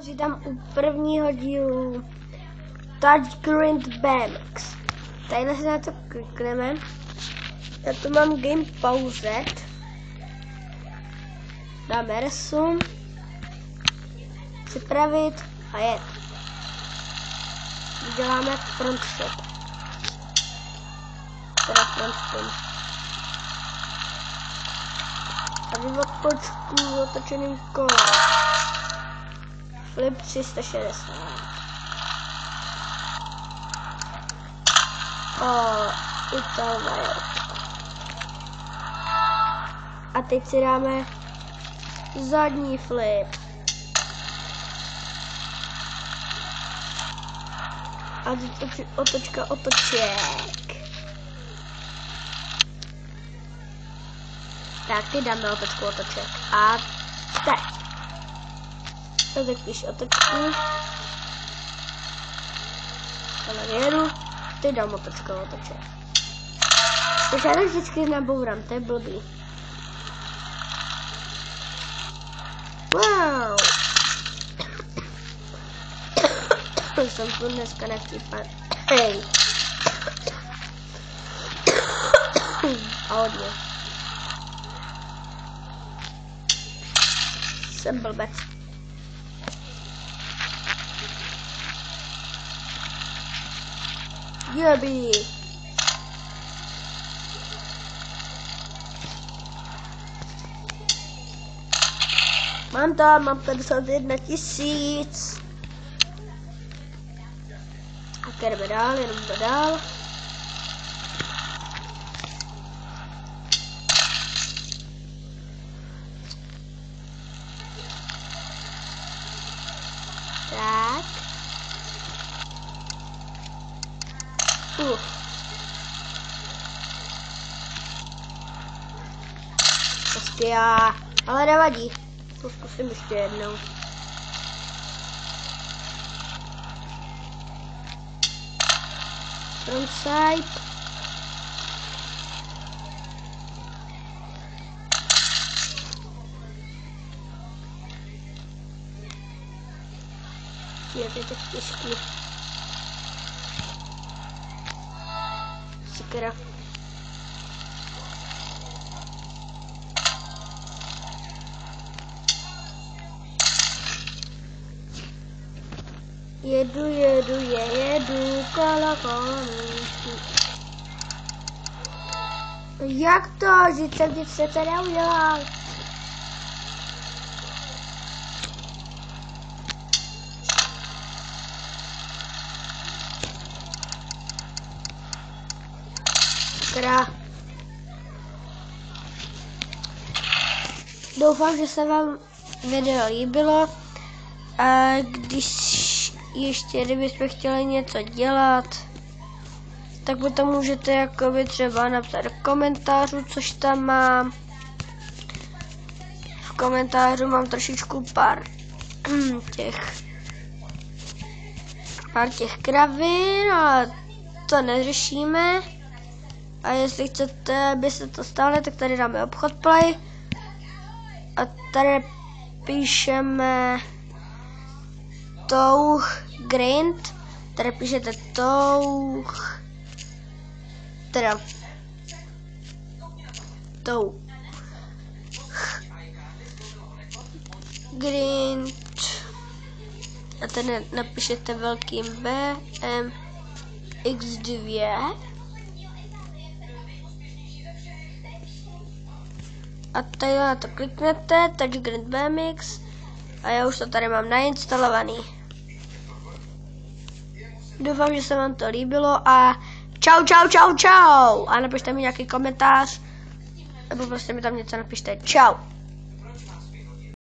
Vítám u prvního dílu Touchgrind BMX. Tady se na to klikneme. Já tu mám game pauzet. Dáme resume. Připravit a jet. Uděláme front stop. Teda front stop. A vývod počku otočeným kolem. Flip 360. Italva. A teď si dáme zadní flip. A teď otočka otoček. Tak, ty dáme otočku otoček. A teď. Teď píš otočku. Ale jedu. Ty dám otočku otoček. Takže já vždycky nabourám, to je blbý. Wow. Jsem tu dneska nevtípan. Hej. A hodně. Jsem blbec. Jebi. Mám 51 000. A jdeme dál, jenom dál. Tak. Prostě já, ale nevadí. To zkusím ještě jednou. Frontside. Je to tak těžký. Sakra. Jedu, kola. Jak to? Že jsem nic se teda udělal? Sakra. Doufám, že se vám video líbilo. A když kdybyste chtěli něco dělat, tak potom můžete jakoby třeba napsat do komentářů, což tam mám. V komentářu mám trošičku pár těch kravin, ale to neřešíme. A jestli chcete, aby se to stalo, tak tady dáme obchod play. A tady píšeme Touchgrind, tady píšete Touchgrind a tady napíšete velkým BMX2 a tady na to kliknete, Touchgrind BMX, a já už to tady mám nainstalovaný. Doufám, že se vám to líbilo a čau. A napište mi nějaký komentář, nebo prostě mi tam něco napište. Čau.